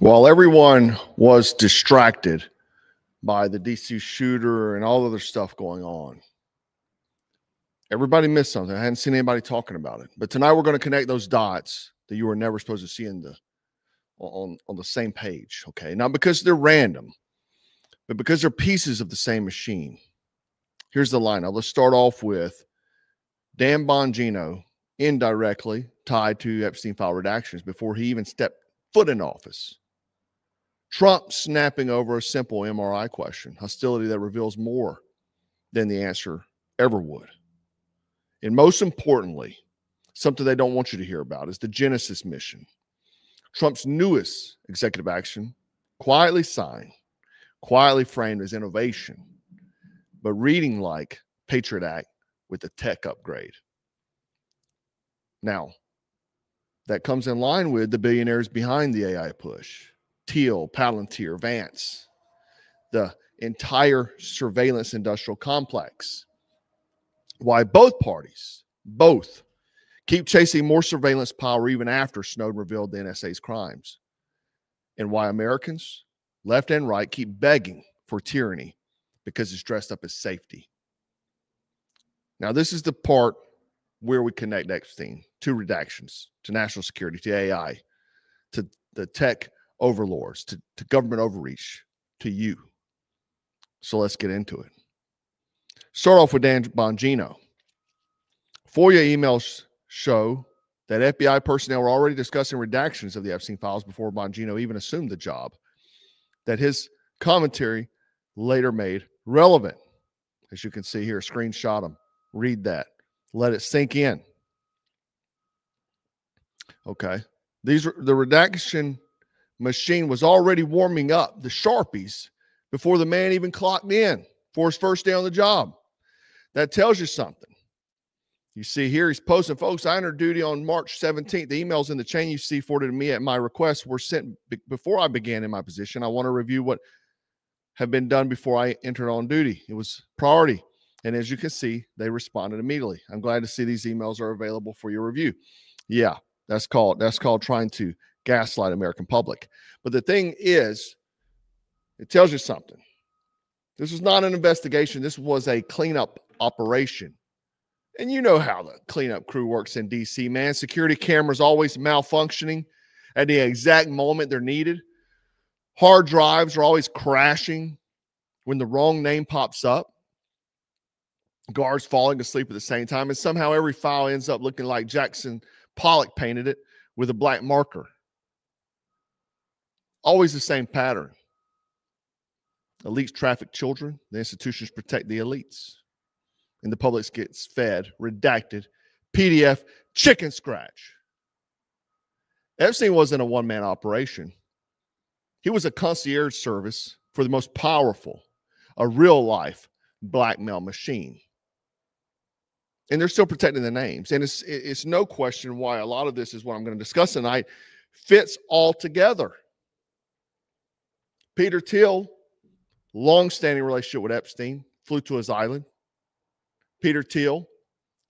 While everyone was distracted by the DC shooter and all other stuff going on, everybody missed something. I hadn't seen anybody talking about it. But tonight we're going to connect those dots that you were never supposed to see on the same page, okay? Not because they're random, but because they're pieces of the same machine. Here's the lineup. Let's start off with Dan Bongino, indirectly tied to Epstein file redactions before he even stepped foot in office. Trump snapping over a simple MRI question, hostility that reveals more than the answer ever would. And most importantly, something they don't want you to hear about is the Genesis mission. Trump's newest executive action, quietly signed, quietly framed as innovation, but reading like Patriot Act with a tech upgrade. Now, that comes in line with the billionaires behind the AI push. Thiel, Palantir, Vance, the entire surveillance industrial complex. Why both parties, keep chasing more surveillance power even after Snowden revealed the NSA's crimes. And why Americans, left and right, keep begging for tyranny because it's dressed up as safety. Now, this is the part where we connect Epstein to redactions, to national security, to AI, to the tech overlords, to government overreach, to you. So let's get into it. Start off with Dan Bongino. FOIA emails show that FBI personnel were already discussing redactions of the Epstein files before Bongino even assumed the job, that his commentary later made relevant. As you can see here, screenshot them, read that, let it sink in. Okay. The redaction machine was already warming up the Sharpies before the man even clocked in for his first day on the job. That tells you something. You see here, he's posting, folks, I entered duty on March 17th. The emails in the chain you see forwarded to me at my request were sent before I began in my position. I want to review what had been done before I entered on duty. It was priority. And as you can see, they responded immediately. I'm glad to see these emails are available for your review. Yeah, that's called trying to gaslight American public. But the thing is, it tells you something. This was not an investigation. This was a cleanup operation. And you know how the cleanup crew works in DC, man. Security cameras always malfunctioning at the exact moment they're needed. Hard drives are always crashing when the wrong name pops up. Guards falling asleep at the same time. And somehow every file ends up looking like Jackson Pollock painted it with a black marker. Always the same pattern. Elites traffic children. The institutions protect the elites. And the public gets fed, redacted, PDF, chicken scratch. Epstein wasn't a one-man operation. He was a concierge service for the most powerful, a real-life blackmail machine. And they're still protecting the names. And it's no question why a lot of this is what I'm going to discuss tonight fits all together. Peter Thiel, long-standing relationship with Epstein, flew to his island. Peter Thiel,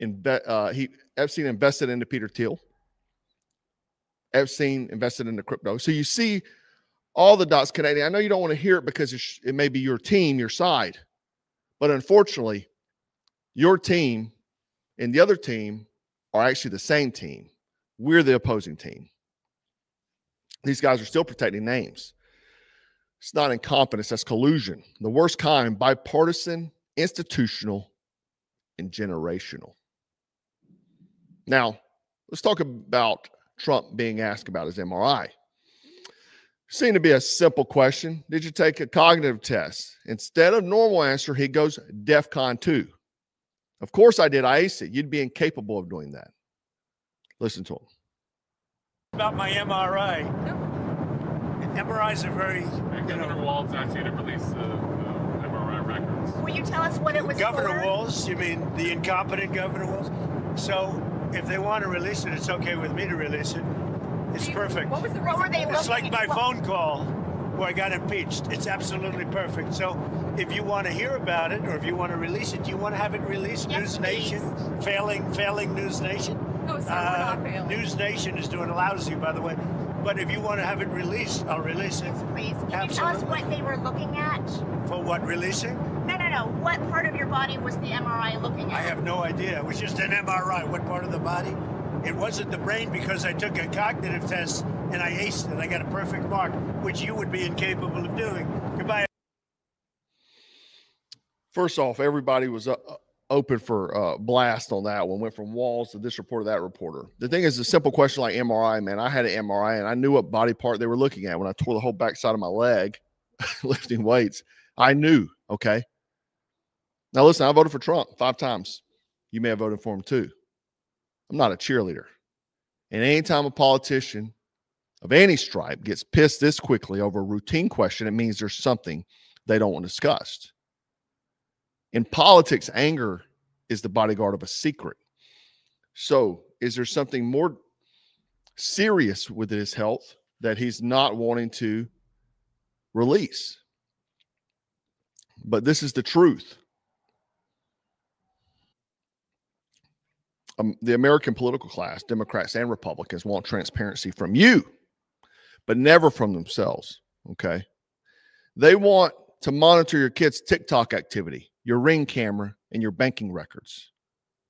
Epstein invested into Peter Thiel. Epstein invested into crypto. So you see all the dots connecting. I know you don't want to hear it because it may be your team, your side. But unfortunately, your team and the other team are actually the same team. We're the opposing team. These guys are still protecting names. It's not incompetence, that's collusion. The worst kind, bipartisan, institutional, and generational. Now, let's talk about Trump being asked about his MRI. Seemed to be a simple question. Did you take a cognitive test? Instead of normal answer, he goes DEFCON 2. Of course I did. I aced it. You'd be incapable of doing that. Listen to him. About my MRI. MRIs are very, Governor Walz asked you to release the MRI records. Will you tell us what it was Governor for? Walz, you mean the incompetent Governor Walz? So if they want to release it, it's okay with me to release it. It's perfect. What was the reason they It's like my phone call where I got impeached. It's absolutely perfect. So if you want to hear about it or if you want to release it, do you want to have it released? Yes, News Nation, failing News Nation? No, sir, we're not failing. News Nation is doing lousy, by the way. But if you want to have it released, I'll release it. Yes, please. Can you tell us what they were looking at? For what, releasing? No. What part of your body was the MRI looking at? I have no idea. It was just an MRI. What part of the body? It wasn't the brain because I took a cognitive test and I aced it. I got a perfect mark, which you would be incapable of doing. Goodbye. First off, everybody was open for blast on that one. Went from Walls to this reporter, that reporter. The thing is, a simple question like MRI, man. I had an MRI and I knew what body part they were looking at when I tore the whole backside of my leg lifting weights. I knew, okay? Now, listen, I voted for Trump 5 times. You may have voted for him too. I'm not a cheerleader. And anytime a politician of any stripe gets pissed this quickly over a routine question, it means there's something they don't want discussed. In politics, anger is the bodyguard of a secret. So is there something more serious with his health that he's not wanting to release? But this is the truth. The American political class, Democrats and Republicans, want transparency from you, but never from themselves, okay? They want to monitor your kids' TikTok activity, your Ring camera, and your banking records.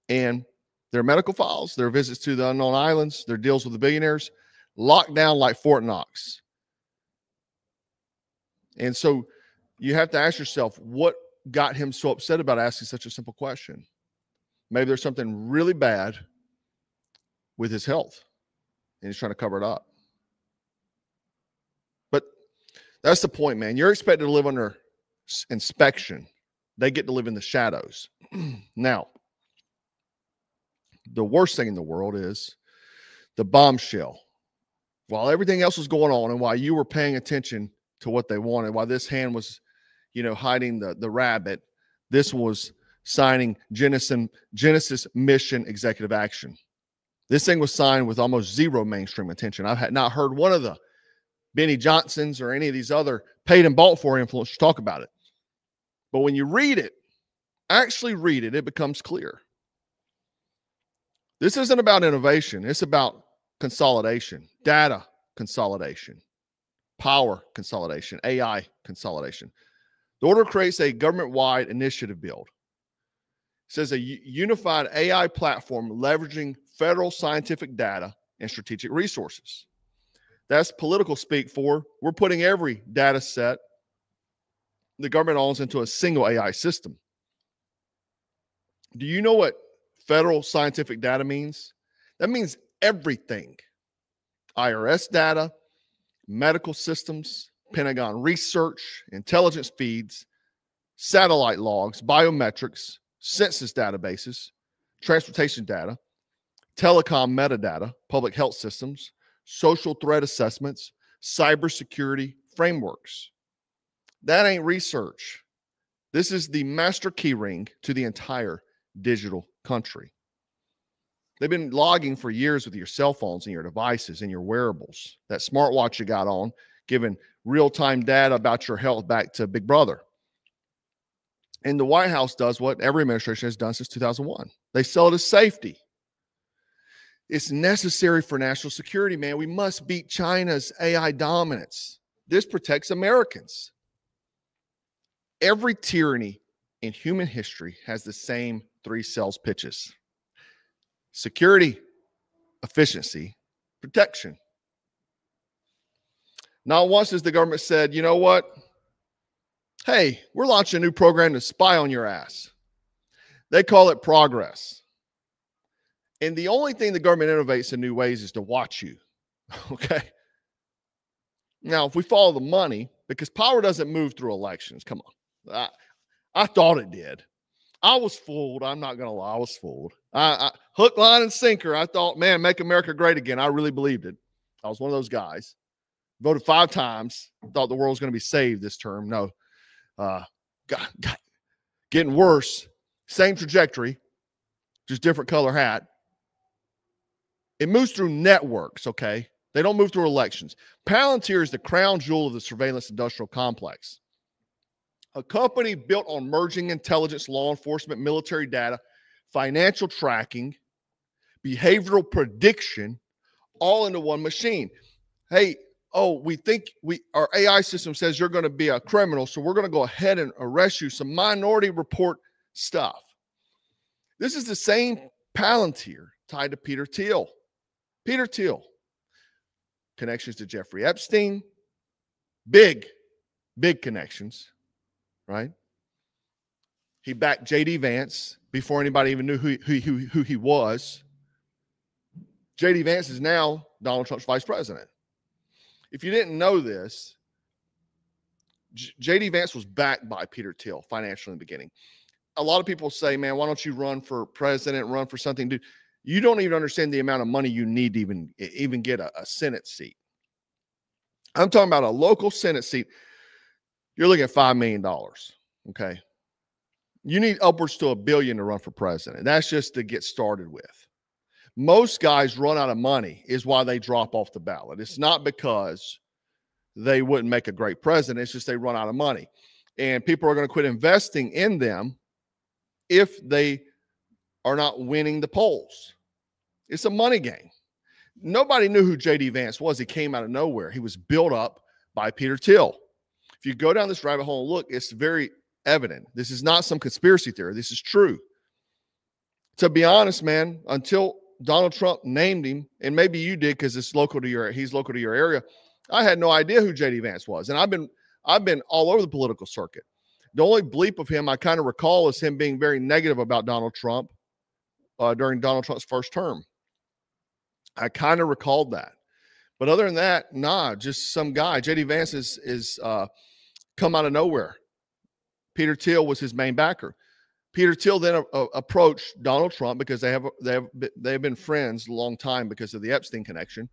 And their medical files, their visits to the unknown islands, their deals with the billionaires, locked down like Fort Knox. And so you have to ask yourself, what got him so upset about asking such a simple question? Maybe there's something really bad with his health, and he's trying to cover it up. But that's the point, man. You're expected to live under inspection. They get to live in the shadows. Now, the worst thing in the world is the bombshell. While everything else was going on and while you were paying attention to what they wanted, while this hand was, hiding the rabbit, this was signing Genesis Mission Executive Action. This thing was signed with almost zero mainstream attention. I've not heard one of the Benny Johnsons or any of these other paid and bought for influencers talk about it. But when you read it, actually read it, it becomes clear. This isn't about innovation. It's about consolidation, data consolidation, power consolidation, AI consolidation. The order creates a government-wide initiative build. It says a unified AI platform leveraging federal scientific data and strategic resources. That's political speak for we're putting every data set the government owns into a single AI system. Do you know what federal scientific data means? That means everything. IRS data, medical systems, Pentagon research, intelligence feeds, satellite logs, biometrics, census databases, transportation data, telecom metadata, public health systems, social threat assessments, cybersecurity frameworks. That ain't research. This is the master key ring to the entire digital country. They've been logging for years with your cell phones and your devices and your wearables. That smartwatch you got on, giving real-time data about your health back to Big Brother. And the White House does what every administration has done since 2001. They sell it as safety. It's necessary for national security, man. We must beat China's AI dominance. This protects Americans. Every tyranny in human history has the same 3 sales pitches: security, efficiency, protection. Not once has the government said, you know what? Hey, we're launching a new program to spy on your ass. They call it progress. And the only thing the government innovates in new ways is to watch you. Okay? Now, if we follow the money, because power doesn't move through elections. Come on. I thought it did. I was fooled. I'm not going to lie. I was fooled. Hook, line, and sinker. I thought, man, make America great again. I really believed it. I was one of those guys. Voted 5 times. Thought the world was going to be saved this term. No. Getting worse. Same trajectory. Just different color hat. It moves through networks, okay? They don't move through elections. Palantir is the crown jewel of the surveillance industrial complex. A company built on merging intelligence, law enforcement, military data, financial tracking, behavioral prediction, all into one machine. hey, oh, we think our AI system says you're going to be a criminal, so we're going to go ahead and arrest you. Some Minority Report stuff. This is the same Palantir tied to Peter Thiel. Peter Thiel, connections to Jeffrey Epstein, big connections, right? He backed J.D. Vance before anybody even knew who he was. J.D. Vance is now Donald Trump's vice president. If you didn't know this, J.D. Vance was backed by Peter Thiel financially in the beginning. A lot of people say, man, why don't you run for president, run for something? Dude, you don't even understand the amount of money you need to even get a Senate seat. I'm talking about a local Senate seat. You're looking at $5 million, okay? You need upwards to $1 billion to run for president. That's just to get started with. Most guys run out of money is why they drop off the ballot. It's not because they wouldn't make a great president. It's just they run out of money. And people are going to quit investing in them if they are not winning the polls. It's a money game. Nobody knew who J.D. Vance was. He came out of nowhere. He was built up by Peter Thiel. If you go down this rabbit hole and look, it's very evident. This is not some conspiracy theory. This is true. To be honest, man, until Donald Trump named him, and maybe you did because he's local to your area, I had no idea who J.D. Vance was. And I've been all over the political circuit. The only bleep of him I kind of recall is him being very negative about Donald Trump during Donald Trump's first term. I kind of recalled that. But other than that, nah, just some guy. J.D. Vance is come out of nowhere. Peter Thiel was his main backer. Peter Thiel then approached Donald Trump because they have been friends a long time because of the Epstein connection,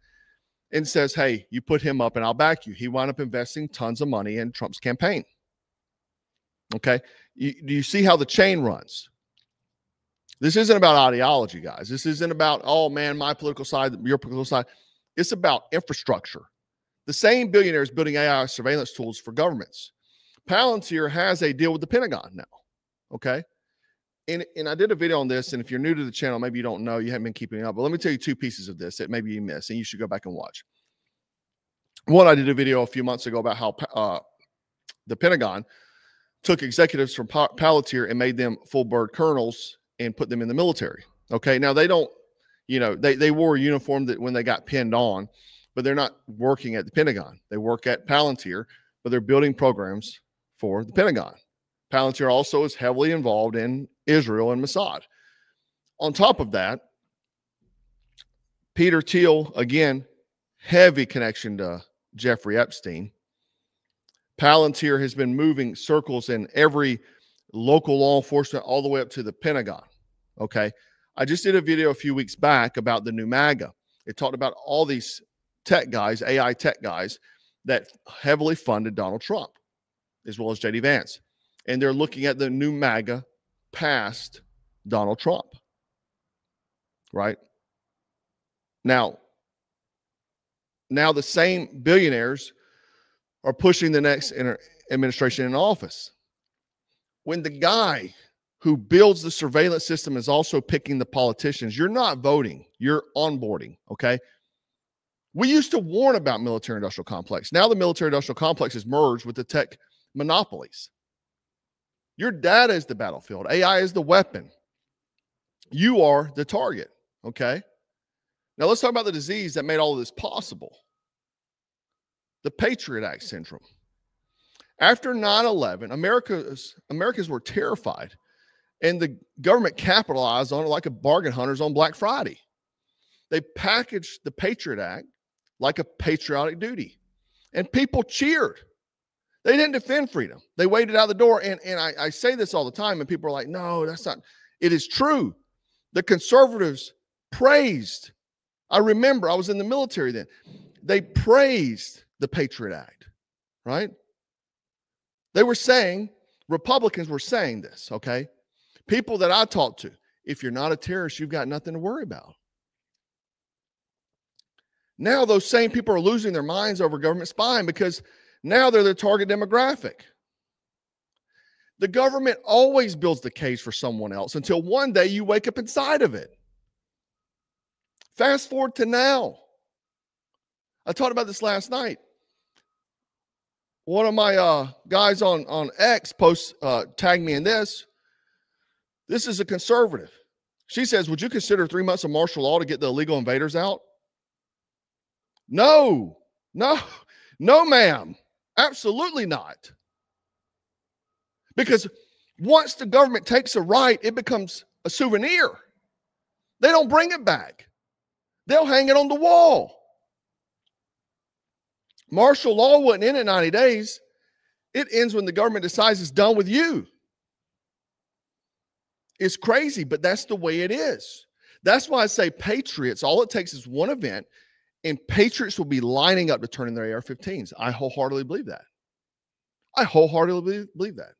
and says, hey, you put him up and I'll back you. He wound up investing tons of money in Trump's campaign. Okay. Do you see how the chain runs? This isn't about ideology, guys. This isn't about, oh man, my political side, your political side. It's about infrastructure. The same billionaires building AI surveillance tools for governments. Palantir has a deal with the Pentagon now. Okay. And I did a video on this, and if you're new to the channel, maybe you don't know, you haven't been keeping up, but let me tell you two pieces of this that maybe you missed, and you should go back and watch. One, I did a video a few months ago about how the Pentagon took executives from Palantir and made them full bird colonels and put them in the military. Okay, now they don't, you know, they wore a uniform that when they got pinned on, but they're not working at the Pentagon. They work at Palantir, but they're building programs for the Pentagon. Palantir also is heavily involved in Israel and Mossad. On top of that, Peter Thiel, again, heavy connection to Jeffrey Epstein. Palantir has been moving circles in every local law enforcement all the way up to the Pentagon. Okay. I just did a video a few weeks back about the new MAGA. It talked about all these tech guys, AI tech guys that heavily funded Donald Trump, as well as J.D. Vance. And they're looking at the new MAGA past Donald Trump, right? Now the same billionaires are pushing the next administration in office. When the guy who builds the surveillance system is also picking the politicians, you're not voting, you're onboarding, okay? We used to warn about military-industrial complex. Now the military-industrial complex is merged with the tech monopolies. Your data is the battlefield. AI is the weapon. You are the target, okay? Now let's talk about the disease that made all of this possible. The Patriot Act syndrome. After 9/11, Americans were terrified, and the government capitalized on it like a bargain hunters on Black Friday. They packaged the Patriot Act like a patriotic duty, and people cheered. They didn't defend freedom. They waited out the door. And I say this all the time, and people are like, no, that's not. It is true. The conservatives praised. I remember I was in the military then. They praised the Patriot Act, right? They were saying, Republicans were saying this, okay? People that I talked to, if you're not a terrorist, you've got nothing to worry about. Now those same people are losing their minds over government spying because now they're the target demographic. The government always builds the case for someone else until one day you wake up inside of it. Fast forward to now. I talked about this last night. One of my guys on X posts, tagged me in this. This is a conservative. She says, would you consider 3 months of martial law to get the illegal invaders out? No, ma'am. Absolutely not. Because once the government takes a right, it becomes a souvenir. They don't bring it back. They'll hang it on the wall. Martial law wouldn't end in 90 days. It ends when the government decides it's done with you. It's crazy, but that's the way it is. That's why I say patriots, all it takes is one event, and patriots will be lining up to turn in their AR-15s. I wholeheartedly believe that. I wholeheartedly believe that.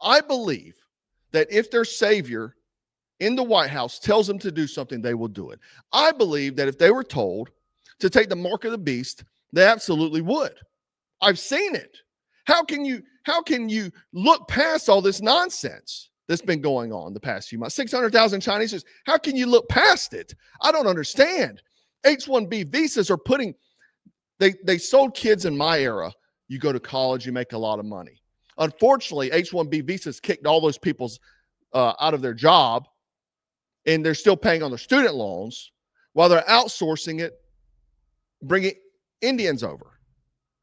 I believe that if their savior in the White House tells them to do something, they will do it. I believe that if they were told to take the mark of the beast, they absolutely would. I've seen it. How can you look past all this nonsense that's been going on the past few months? 600,000 Chinese, how can you look past it? I don't understand. H-1B visas are putting, they sold kids in my era. You go to college, you make a lot of money. Unfortunately, H-1B visas kicked all those people out of their job, and they're still paying on their student loans while they're outsourcing it, bringing Indians over.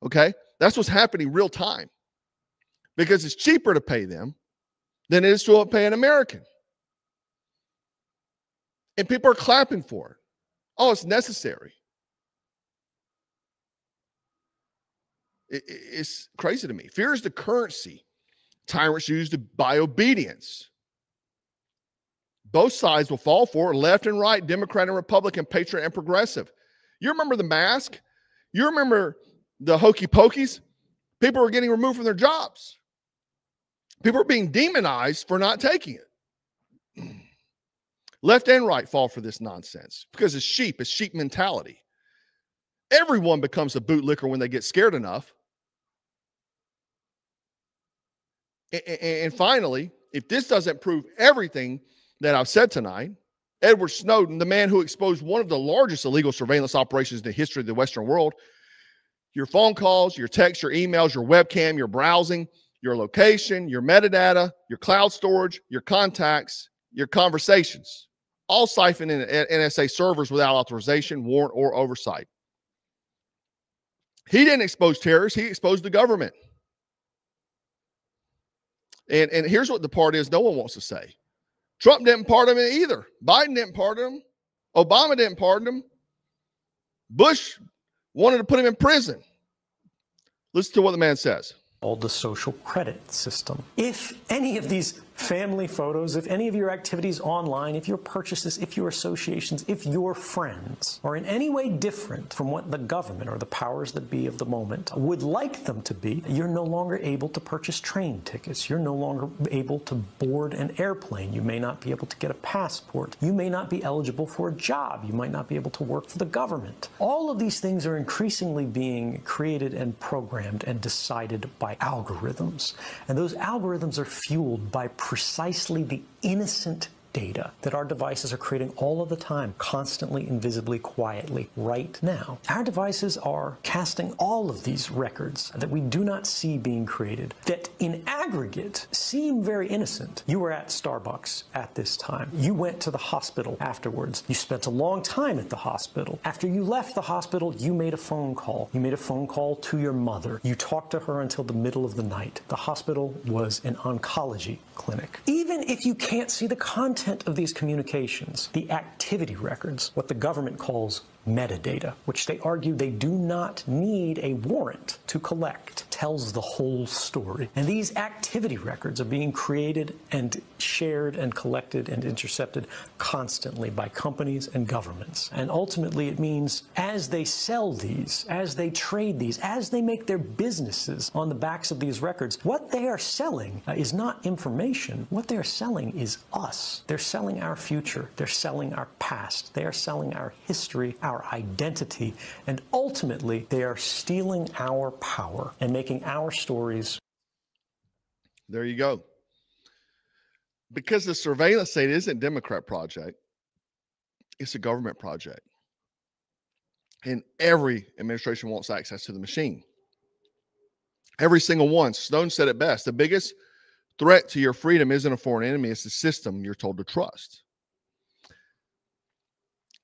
Okay? That's what's happening real time, because it's cheaper to pay them than it is to pay an American. And people are clapping for it. Oh, it's necessary. It's crazy to me. Fear is the currency tyrants use to buy obedience. Both sides will fall for it, left and right, Democrat and Republican, patriot and progressive. You remember the mask? You remember the hokey pokeys? People were getting removed from their jobs. People are being demonized for not taking it. Left and right fall for this nonsense because it's sheep mentality. Everyone becomes a bootlicker when they get scared enough. And finally, if this doesn't prove everything that I've said tonight, Edward Snowden, the man who exposed one of the largest illegal surveillance operations in the history of the Western world, your phone calls, your texts, your emails, your webcam, your browsing, your location, your metadata, your cloud storage, your contacts, your conversations, all siphoned in NSA servers without authorization, warrant, or oversight. He didn't expose terrorists. He exposed the government. And here's what the part is no one wants to say. Trump didn't pardon him either. Biden didn't pardon him. Obama didn't pardon him. Bush wanted to put him in prison. Listen to what the man says. Called the social credit system. If any of these family photos, if any of your activities online, if your purchases, if your associations, if your friends are in any way different from what the government or the powers that be of the moment would like them to be, you're no longer able to purchase train tickets. You're no longer able to board an airplane. You may not be able to get a passport. You may not be eligible for a job. You might not be able to work for the government. All of these things are increasingly being created and programmed and decided by algorithms. And those algorithms are fueled by precisely the innocent data that our devices are creating all of the time, constantly, invisibly, quietly, right now. Our devices are casting all of these records that we do not see being created, that in aggregate seem very innocent. You were at Starbucks at this time. You went to the hospital afterwards. You spent a long time at the hospital. After you left the hospital, you made a phone call. You made a phone call to your mother. You talked to her until the middle of the night. The hospital was an oncology clinic. Even if you can't see the content of these communications, the activity records, what the government calls metadata, which they argue they do not need a warrant to collect, tells the whole story. And these activity records are being created and shared and collected and intercepted constantly by companies and governments. And ultimately it means as they sell these, as they trade these, as they make their businesses on the backs of these records, what they are selling is not information. What they are selling is us. They're selling our future. They're selling our past. They are selling our history, our identity, and ultimately they are stealing our power and making our stories. There you go. Because the surveillance state isn't a Democrat project, it's a government project. And every administration wants access to the machine. Every single one. Snowden said it best. The biggest threat to your freedom isn't a foreign enemy. It's the system you're told to trust.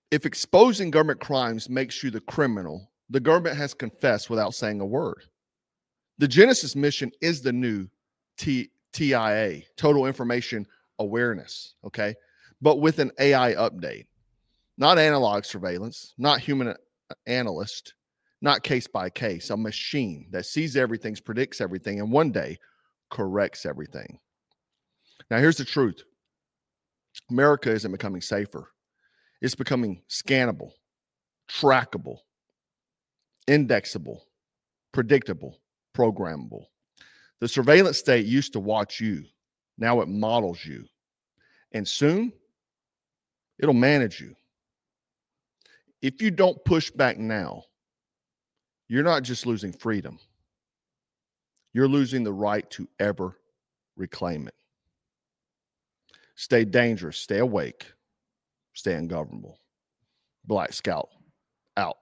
If exposing government crimes makes you the criminal, the government has confessed without saying a word. The Genesis mission is the new TIA, Total Information Awareness, okay? But with an AI update. Not analog surveillance, not human analyst, not case by case, a machine that sees everything, predicts everything, and one day corrects everything. Now, here's the truth. America isn't becoming safer. It's becoming scannable, trackable, indexable, predictable, programmable. The surveillance state used to watch you. Now it models you. And soon, it'll manage you. If you don't push back now, you're not just losing freedom. You're losing the right to ever reclaim it. Stay dangerous, stay awake, stay ungovernable. Black Scout out.